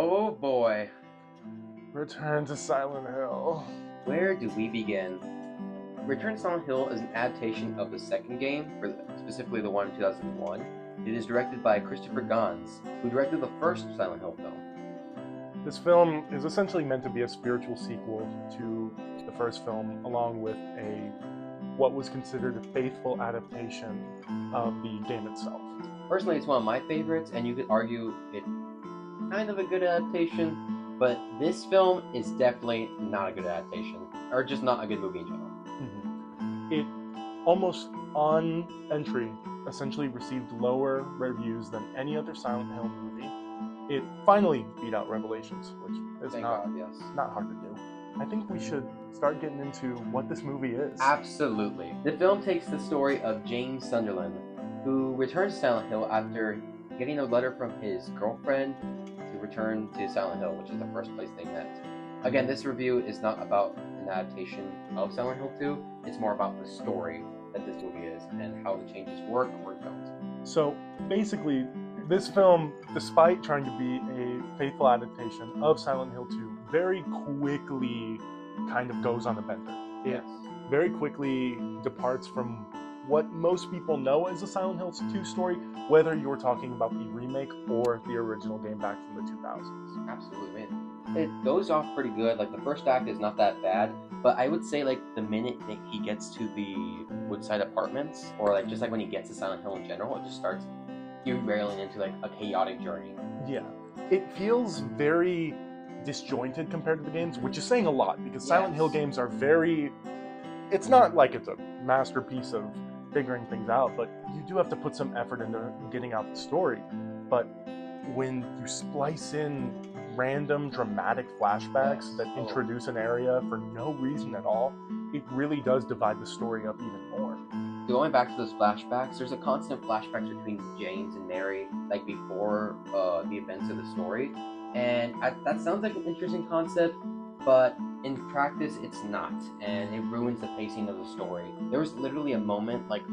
Oh boy. Return to Silent Hill. Where do we begin? Return to Silent Hill is an adaptation of the second game, specifically the one in 2001. It is directed by Christopher Gans, who directed the first Silent Hill film. This film is essentially meant to be a spiritual sequel to the first film, along with what was considered a faithful adaptation of the game itself. Personally, it's one of my favorites, and you could argue it's kind of a good adaptation, but this film is definitely not a good adaptation, or just not a good movie in general. Mm-hmm. It, almost on entry, essentially received lower reviews than any other Silent Hill movie. It finally beat out Revelations, which is not hard to do. I think we should start getting into what this movie is. Absolutely. The film takes the story of James Sunderland, who returns to Silent Hill after getting a letter from his girlfriend to return to Silent Hill, which is the first place they met. Again, this review is not about an adaptation of Silent Hill 2, it's more about the story that this movie is and how the changes work or don't. So basically, this film, despite trying to be a faithful adaptation of Silent Hill 2, very quickly kind of goes on a bender. It very quickly departs from what most people know as a Silent Hill 2 story, whether you're talking about the remake or the original game back from the 2000s. Absolutely, man. It goes off pretty good. Like, the first act is not that bad, but I would say, like, the minute that he gets to the Woodside Apartments, or, like, just like when he gets to Silent Hill in general, it just starts derailing into, like, a chaotic journey. Yeah. It feels very disjointed compared to the games, which is saying a lot, because Silent Hill games are very... It's not like it's a masterpiece of figuring things out, but you do have to put some effort into getting out the story. But when you splice in random dramatic flashbacks that introduce an area for no reason at all, it really does divide the story up even more. Going back to those flashbacks, there's a constant flashback between James and Mary, like before the events of the story. And that sounds like an interesting concept, but in practice, it's not, and it ruins the pacing of the story. There was literally a moment, like,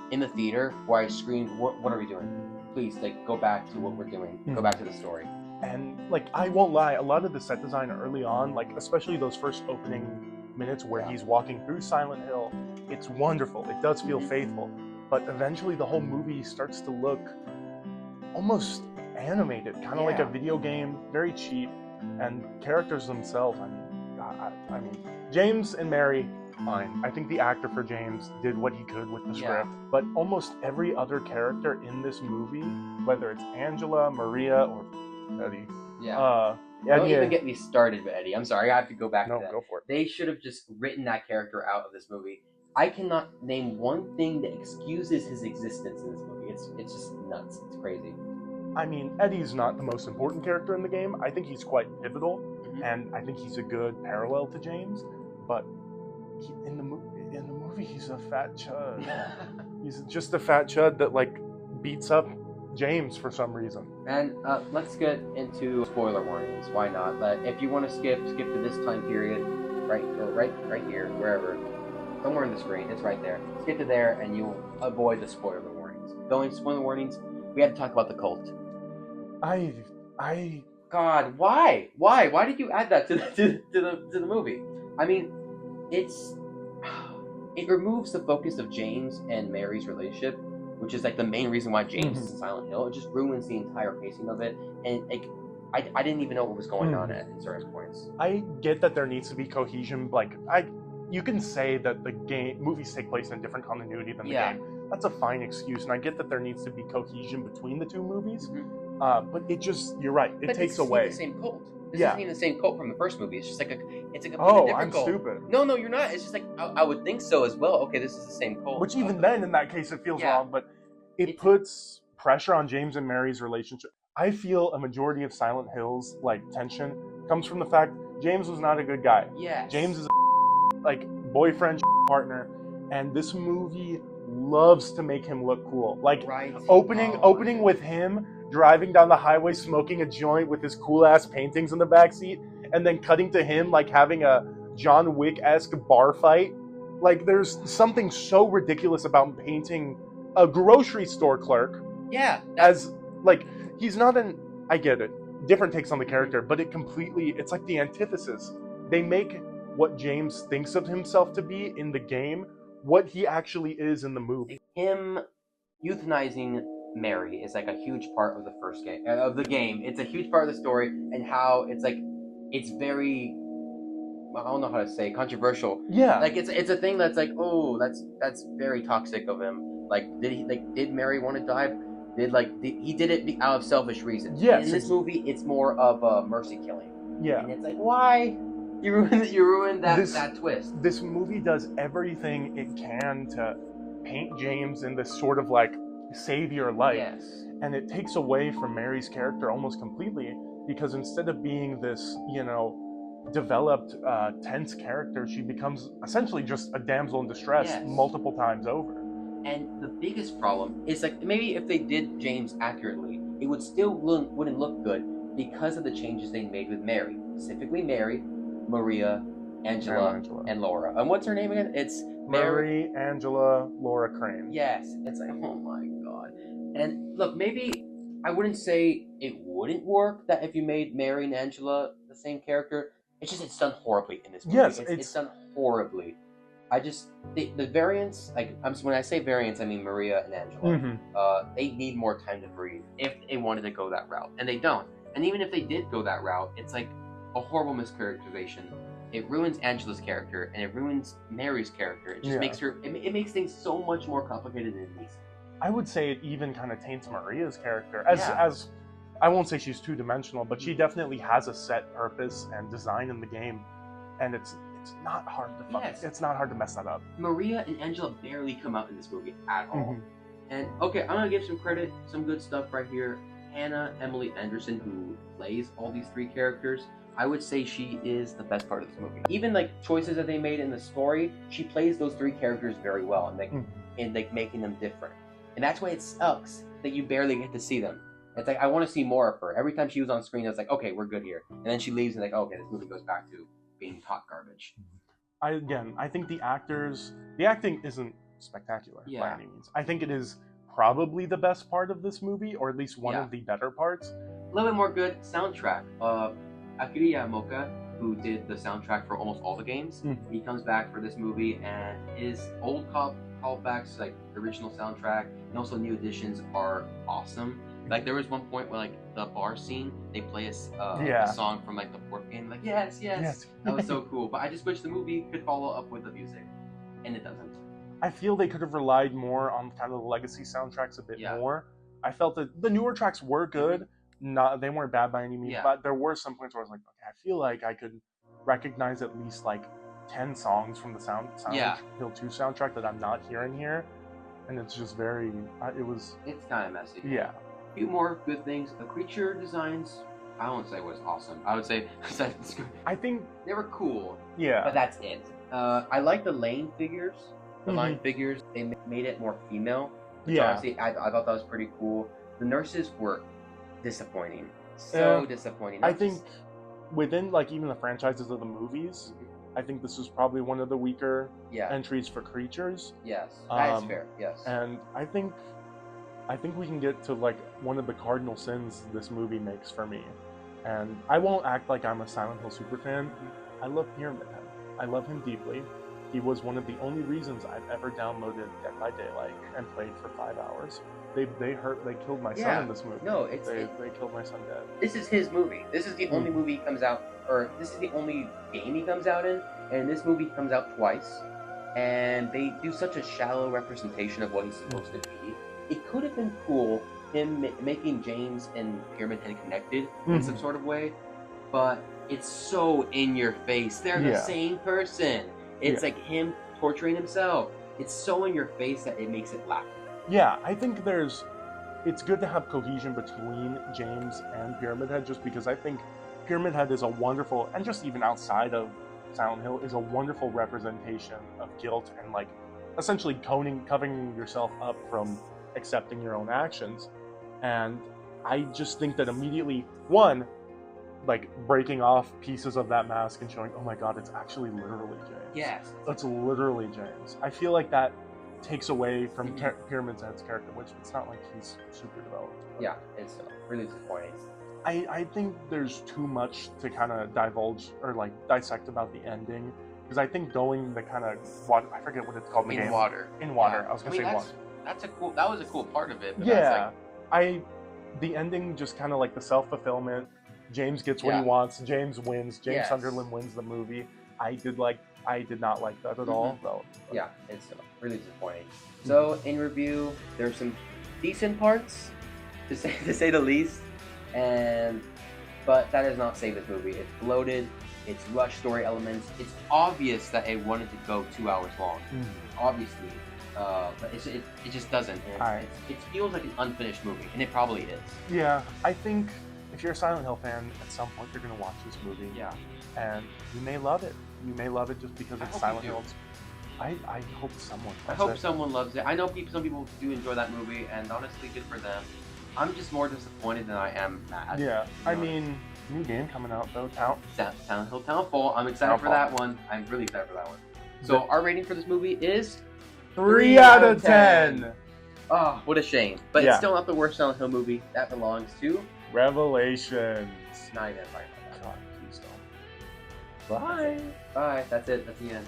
in the theater where I screamed, what are we doing? Please, like, go back to what we're doing. Go back to the story. And, like, I won't lie, a lot of the set design early on, like, especially those first opening minutes where he's walking through Silent Hill, it's wonderful. It does feel faithful. But eventually the whole movie starts to look almost animated, kind of like a video game, very cheap. And characters themselves, I mean, James and Mary, fine. I think the actor for James did what he could with the script. But almost every other character in this movie, whether it's Angela, Maria, or Eddie. Don't even get me started with Eddie. I'm sorry, I have to go back to that. Go for it. They should have just written that character out of this movie. I cannot name one thing that excuses his existence in this movie. It's just nuts. It's crazy. I mean, Eddie's not the most important character in the game. I think he's quite pivotal, and I think he's a good parallel to James. But in the movie, he's a fat chud. He's just a fat chud that, like, beats up James for some reason. And let's get into spoiler warnings. Why not? But if you want to skip to this time period, right here, wherever. Somewhere on the screen, it's right there. Skip to there, and you'll avoid the spoiler warnings. Going to spoiler warnings, we have to talk about the cult. God, why? Why did you add that to the movie? I mean, it removes the focus of James and Mary's relationship, which is like the main reason why James is in Silent Hill. It just ruins the entire pacing of it, and like I didn't even know what was going on at certain points. I get that there needs to be cohesion. Like, you can say that the movies take place in a different continuity than the game. That's a fine excuse, and I get that there needs to be cohesion between the two movies. But it just, you're right, it takes away. It's the same cult. This isn't even the same cult from the first movie. It's just like it's a completely different cult. Stupid. No, you're not. It's just like I would think so as well. Okay, this is the same cult. Which even then, in that case, it feels wrong. But it puts pressure on James and Mary's relationship. I feel a majority of Silent Hill's like tension comes from the fact James was not a good guy. Yes. James is a like boyfriend partner, and this movie loves to make him look cool. Like opening with him driving down the highway smoking a joint with his cool ass paintings in the backseat, and then cutting to him like having a John Wick-esque bar fight. Like, there's something so ridiculous about painting a grocery store clerk. Yeah. As, like, he's not an... I get it. different takes on the character, but it's like the antithesis. They make what James thinks of himself to be in the game what he actually is in the movie. Him euthanizing Mary is like a huge part of the first game of the game. It's a huge part of the story, and how it's like it's very, I don't know how to say, controversial. Yeah, Like it's a thing that's like, oh, that's very toxic of him. Like did Mary want to die? He did it out of selfish reasons? Yes, In this movie, it's more of a mercy killing. Yeah, and it's like, why you ruined that twist. This movie does everything it can to paint James in this sort of like savior light, Yes. and it takes away from Mary's character almost completely, because instead of being this, developed, tense character, she becomes essentially just a damsel in distress. Yes. Multiple times over. And the biggest problem is, like, maybe if they did James accurately, it would still wouldn't look good because of the changes they made with Mary. Specifically Mary, Maria, Angela, and Laura. And what's her name again? It's Mary, Angela, Laura Crane. Yes. It's like, oh my god. And look, maybe I wouldn't say it wouldn't work that if you made Mary and Angela the same character. It's just, it's done horribly in this movie. Yes, it's done horribly. I just, the variants, like, when I say variants, I mean Maria and Angela. Mm-hmm. They need more time to breathe if they wanted to go that route, and they don't. And even if they did go that route, it's like a horrible mischaracterization. It ruins Angela's character, and it ruins Mary's character. It just makes her, it makes things so much more complicated than it needs. I would say it even kind of taints Maria's character, as I won't say she's two-dimensional, but she definitely has a set purpose and design in the game, and it's not hard to it's not hard to mess that up. Maria and Angela barely come out in this movie at all. Mm-hmm. And okay, I'm gonna give some credit, some good stuff right here. Hannah Emily Anderson, who plays all these three characters, I would say she is the best part of this movie. Even like choices that they made in the story, she plays those three characters very well, and making them different. And that's why it sucks that you barely get to see them. It's like, I want to see more of her. Every time she was on screen, it's like, okay, we're good here. And then she leaves and like, okay, this movie goes back to being hot garbage. I think the acting isn't spectacular by any means. I think it is probably the best part of this movie, or at least one of the better parts. A little bit more good soundtrack. Akira Yamamoka, who did the soundtrack for almost all the games, he comes back for this movie, and his old callbacks, like the original soundtrack, and also new additions are awesome. Like, there was one point where, like, the bar scene, they play a song from, like, the fourth game. Like, yes. That was so cool. But I just wish the movie could follow up with the music. And it doesn't. I feel they could have relied more on kind of the legacy soundtracks a bit more. I felt that the newer tracks were good. They weren't bad by any means. But there were some points where I was like, okay, I feel like I could recognize at least, like, 10 songs from the Silent Hill 2 soundtrack that I'm not hearing here. And it's just very... It's kind of messy. Yeah. A few more good things. The creature designs, I won't say was awesome. I would say I think they were cool. Yeah. But that's it. I like the Layton figures. The line figures, they made it more female. Honestly, I thought that was pretty cool. The nurses were disappointing. So disappointing. I think within, like, even the franchises of the movies, I think this is probably one of the weaker entries for creatures. Yes, that is fair. Yes. And I think we can get to, like, one of the cardinal sins this movie makes for me. And I won't act like I'm a Silent Hill super fan. I love Pyramid Head. I love him deeply. He was one of the only reasons I've ever downloaded Dead by Daylight and played for 5 hours. They killed my son in this movie. No, they killed my son dead. This is his movie. This is the only movie he comes out, or this is the only game he comes out in, and this movie comes out twice. And they do such a shallow representation of what he's supposed to be. It could have been cool, him making James and Pyramid Head connected in some sort of way, but it's so in your face. They're the same person. It's like him torturing himself. It's so in your face that it makes it laughable. Yeah, I think it's good to have cohesion between James and Pyramid Head, just because I think Pyramid Head is a wonderful, and just even outside of Silent Hill, is a wonderful representation of guilt and, like, essentially covering yourself up from accepting your own actions. And I just think that immediately, one, like, breaking off pieces of that mask and showing, oh my god, it's actually literally James. Yes. It's literally James. I feel like that takes away from Pyramid Head's character, which it's not like he's super developed. Yeah, it's really disappointing. I think there's too much to kind of divulge or like dissect about the ending, because I think going the kind of I forget what it's called in the game. In water. Yeah. I was gonna say water. That was a cool part of it. But yeah, the ending just kind of like the self-fulfillment. James gets what he wants. James wins. James Sunderland wins the movie. I did not like that at all, though. Yeah, it's really disappointing. So in review, there's some decent parts, to say the least, but that does not save this movie. It's bloated. It's rushed story elements. It's obvious that it wanted to go 2 hours long. Obviously. But it just doesn't. It feels like an unfinished movie, and it probably is. Yeah, I think if you're a Silent Hill fan, at some point you're going to watch this movie. Yeah. And you may love it. You may love it just because it's Silent Hill. I hope someone loves it. I hope someone loves it. I know some people do enjoy that movie, and honestly, good for them. I'm just more disappointed than I am mad. Yeah, I mean, new game coming out, though. Silent Hill Townfall. I'm excited for that one. I'm really excited for that one. So our rating for this movie is 3 out of 10. Oh, what a shame. But it's still not the worst Silent Hill movie. That belongs to Revelations. Not even fighting about that. God, please don't. Bye. Bye. That's it. That's the end.